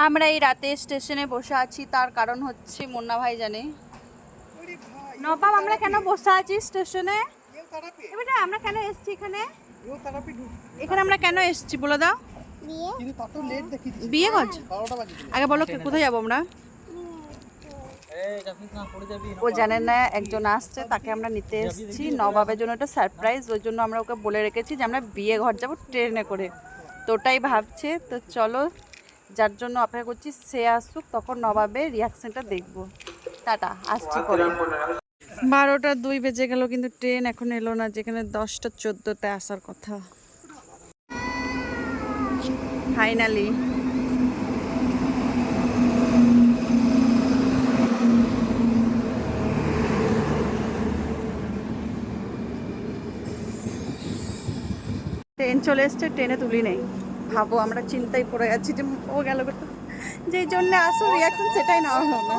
আমরা এই রাতে স্টেশনে বসে আছি, তার কারণ হচ্ছে মুন্না ভাই জানে। নবাব আমরা কেন বসে আছি স্টেশনে, এবারে আমরা কেন এসেছি এখানে, এখানে আমরা কেন এসেছি বলে দাও। বিয়ে করছে, আগে বলো কোথায় যাবো আমরা। ও জানে না একজন আসছে, তাকে আমরা নিতে এসেছি। নবাবের জন্য একটা সারপ্রাইজ, ওই জন্য আমরা ওকে বলে রেখেছি যে আমরা বিয়ে ঘর যাবো ট্রেনে করে। তো ওটাই ভাবছে, তো চলো যার জন্য অপেক্ষা করছি সে আসুক, তখন নবাবের রিয়াকশনটা দেখবো। টাটা, আসছি পরে। 12টা 2 বেজে গেল, কিন্তু ট্রেন এখন এলো না, যেখানে 10টা 14তে আসার কথা। ফাইনালি ট্রেন চলে এসছে, ট্রেনে তুলি নেই। ভাবো আমরা চিন্তায় পড়ে যাচ্ছি যে ও গেল কোথাও, যেই জন্য আসল রিয়াকশন সেটাই নেওয়া হলো না।